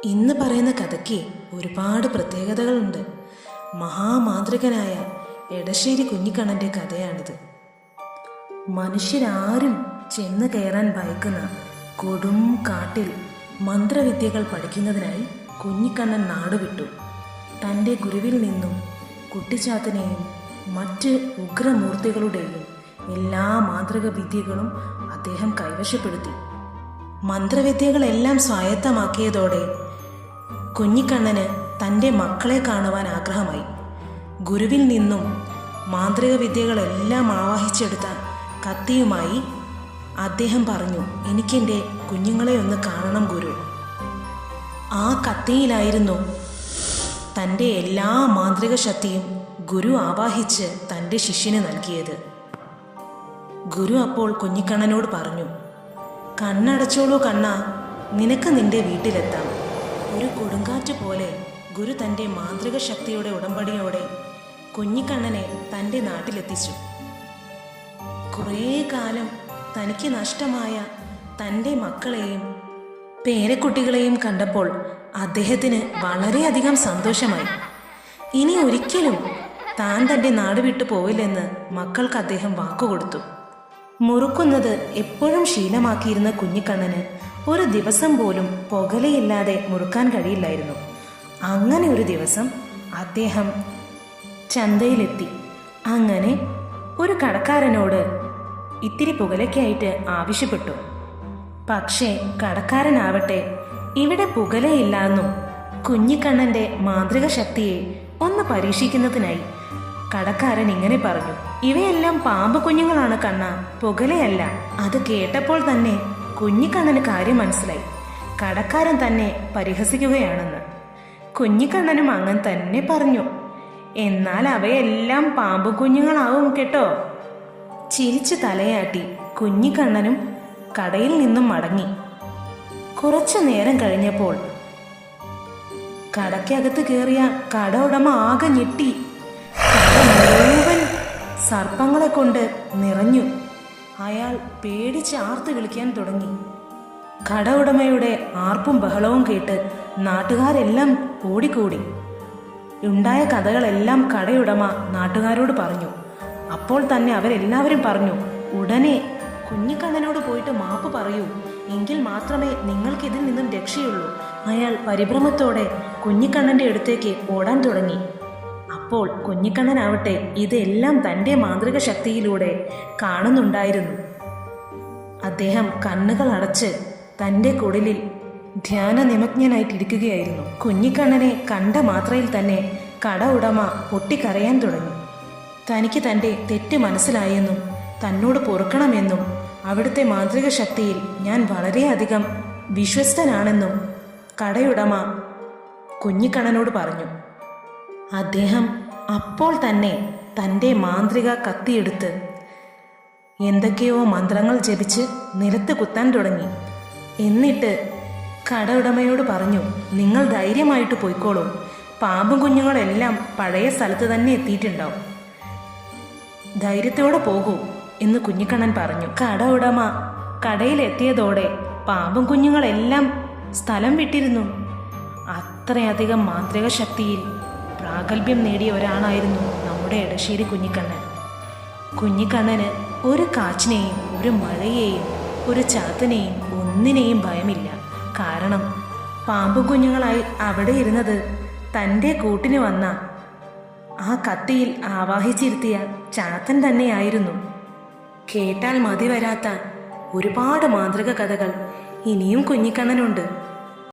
ഇന്ന് പറയുന്ന കഥയ്ക്ക് ഒരുപാട് പ്രത്യേകതകളുണ്ട്. മഹാമാന്ത്രികനായ എടശ്ശേരി കുഞ്ഞിക്കണ്ണൻ്റെ കഥയാണിത്. മനുഷ്യരാരും ചെന്ന് കയറാൻ ഭയക്കുന്ന കൊടും കാട്ടിൽ മന്ത്രവിദ്യകൾ പഠിക്കുന്നതിനായി കുഞ്ഞിക്കണ്ണൻ നാടുവിട്ടു. തൻ്റെ ഗുരുവിൽ നിന്നും കുട്ടിച്ചാത്തനെയും മറ്റ് ഉഗ്രമൂർത്തികളുടെയും എല്ലാ മാന്ത്രിക വിദ്യകളും അദ്ദേഹം കൈവശപ്പെടുത്തി. മന്ത്രവിദ്യകളെല്ലാം സ്വായത്തമാക്കിയതോടെ കുഞ്ഞിക്കണ്ണന് തൻ്റെ മക്കളെ കാണുവാൻ ആഗ്രഹമായി. ഗുരുവിൽ നിന്നും മാന്ത്രിക വിദ്യകളെല്ലാം ആവാഹിച്ചെടുത്ത കത്തിയുമായി അദ്ദേഹം പറഞ്ഞു, എനിക്കെൻ്റെ കുഞ്ഞുങ്ങളെ ഒന്ന് കാണണം ഗുരു. ആ കത്തിയിലായിരുന്നു തൻ്റെ എല്ലാ മാന്ത്രിക ശക്തിയും ഗുരു ആവാഹിച്ച് തൻ്റെ ശിഷ്യന് നൽകിയത്. ഗുരു അപ്പോൾ കുഞ്ഞിക്കണ്ണനോട് പറഞ്ഞു, കണ്ണടച്ചോളൂ കണ്ണ, നിനക്ക് നിന്റെ വീട്ടിലെത്താം. ഒരു കൊടുങ്കാറ്റ് പോലെ ഗുരു തൻ്റെ മാന്ത്രിക ശക്തിയുടെ ഉടമ്പടിയോടെ കുഞ്ഞിക്കണ്ണനെ തൻ്റെ നാട്ടിലെത്തിച്ചു. കുറേ കാലം തനിക്ക് നഷ്ടമായ തൻ്റെ മക്കളെയും പേരക്കുട്ടികളെയും കണ്ടപ്പോൾ അദ്ദേഹത്തിന് വളരെയധികം സന്തോഷമായി. ഇനി ഒരിക്കലും താൻ തൻ്റെ നാട് വിട്ടു പോവില്ലെന്ന് മക്കൾക്ക് അദ്ദേഹം വാക്കുകൊടുത്തു. മുറുക്കുന്നത് എപ്പോഴും ശീലമാക്കിയിരുന്ന കുഞ്ഞിക്കണ്ണന് ഒരു ദിവസം പോലും പുകലയില്ലാതെ മുറുക്കാൻ കഴിയില്ലായിരുന്നു. അങ്ങനെ ഒരു ദിവസം അദ്ദേഹം ചന്തയിലെത്തി. അങ്ങനെ ഒരു കടക്കാരനോട് ഇത്തിരി പുകലയ്ക്കായിട്ട് ആവശ്യപ്പെട്ടു. പക്ഷേ കടക്കാരനാവട്ടെ ഇവിടെ പുകലയില്ലെന്നും കുഞ്ഞിക്കണ്ണൻ്റെ മാന്ത്രിക ശക്തിയെ ഒന്ന് പരീക്ഷിക്കുന്നതിനായി കടക്കാരൻ ഇങ്ങനെ പറഞ്ഞു, ഇവയെല്ലാം പാമ്പ് കുഞ്ഞുങ്ങളാണ് കണ്ണ, പുകലയല്ല. അത് കേട്ടപ്പോൾ തന്നെ കുഞ്ഞിക്കണ്ണന് കാര്യം മനസ്സിലായി. കടക്കാരൻ തന്നെ പരിഹസിക്കുകയാണെന്ന്. കുഞ്ഞിക്കണ്ണനും അങ്ങനെ തന്നെ പറഞ്ഞു, എന്നാൽ അവയെല്ലാം പാമ്പ് കുഞ്ഞുങ്ങളാവും കേട്ടോ. ചിരിച്ചു തലയാട്ടി കുഞ്ഞിക്കണ്ണനും കടയിൽ നിന്നും മടങ്ങി. കുറച്ചു നേരം കഴിഞ്ഞപ്പോൾ കടയ്ക്കകത്ത് കയറിയ കട ഉടമ ആകെ ഞെട്ടി. മുഴുവൻ സർപ്പങ്ങളെ കൊണ്ട് നിറഞ്ഞു. അയാൾ പേടിച്ച് ആർത്ത് വിളിക്കാൻ തുടങ്ങി. കട ഉടമയുടെ ആർപ്പും ബഹളവും കേട്ട് നാട്ടുകാരെല്ലാം ഓടിക്കൂടി. ഉണ്ടായ കഥകളെല്ലാം കടയുടമ നാട്ടുകാരോട് പറഞ്ഞു. അപ്പോൾ തന്നെ അവരെല്ലാവരും പറഞ്ഞു, ഉടനെ കുഞ്ഞിക്കണ്ണനോട് പോയിട്ട് മാപ്പ് പറയൂ, എങ്കിൽ മാത്രമേ നിങ്ങൾക്ക് ഇതിൽ നിന്നും രക്ഷയുള്ളൂ. അയാൾ പരിഭ്രമത്തോടെ കുഞ്ഞിക്കണ്ണൻ്റെ അടുത്തേക്ക് ഓടാൻ തുടങ്ങി. അപ്പോൾ കുഞ്ഞിക്കണ്ണനാവട്ടെ ഇതെല്ലാം തൻ്റെ മാന്ത്രിക ശക്തിയിലൂടെ കാണുന്നുണ്ടായിരുന്നു. അദ്ദേഹം കണ്ണുകൾ അടച്ച് തൻ്റെ കുടിലിൽ ധ്യാന നിമഗ്നനായിട്ടിരിക്കുകയായിരുന്നു. കുഞ്ഞിക്കണ്ണനെ കണ്ട മാത്രയിൽ തന്നെ കട ഉടമ പൊട്ടിക്കരയാൻ തുടങ്ങി. തനിക്ക് തൻ്റെ തെറ്റ് മനസ്സിലായെന്നും തന്നോട് പൊറുക്കണമെന്നും അവിടുത്തെ മാന്ത്രിക ശക്തിയിൽ ഞാൻ വളരെയധികം വിശ്വസ്തനാണെന്നും കടയുടമ കുഞ്ഞിക്കണ്ണനോട് പറഞ്ഞു. അദ്ദേഹം അപ്പോൾ തന്നെ തൻ്റെ മാന്ത്രിക കത്തിയെടുത്ത് എന്തൊക്കെയോ മന്ത്രങ്ങൾ ജപിച്ച് നിലത്ത് കുത്താൻ തുടങ്ങി. എന്നിട്ട് കട ഉടമയോട് പറഞ്ഞു, നിങ്ങൾ ധൈര്യമായിട്ട് പോയിക്കോളൂ, പാമ്പും കുഞ്ഞുങ്ങളെല്ലാം പഴയ സ്ഥലത്ത് തന്നെ എത്തിയിട്ടുണ്ടാവും, ധൈര്യത്തോടെ പോകൂ എന്ന് കുഞ്ഞിക്കണ്ണൻ പറഞ്ഞു. കട ഉടമ കടയിലെത്തിയതോടെ പാമ്പും കുഞ്ഞുങ്ങളെല്ലാം സ്ഥലം വിട്ടിരുന്നു. അത്രയധികം മാന്ത്രിക ശക്തിയിൽ പ്രാഗൽഭ്യം നേടിയ ഒരാളായിരുന്നു നമ്മുടെ എടശ്ശേരി കുഞ്ഞിക്കണ്ണൻ. കുഞ്ഞിക്കണ്ണന് ഒരു കാച്ചിനെയും ഒരു മഴയെയും ഒരു ചാത്തനെയും ഒന്നിനെയും ഭയമില്ല. കാരണം പാമ്പു കുഞ്ഞുങ്ങളായി അവിടെ ഇരുന്നത് തൻ്റെ കൂട്ടിന് വന്ന ആ കത്തിയിൽ ആവാഹിച്ചിരുത്തിയ ചാത്തൻ തന്നെയായിരുന്നു. കേട്ടാൽ മതി വരാത്ത ഒരുപാട് മാന്ത്രിക കഥകൾ ഇനിയും കുഞ്ഞിക്കണ്ണനുണ്ട്.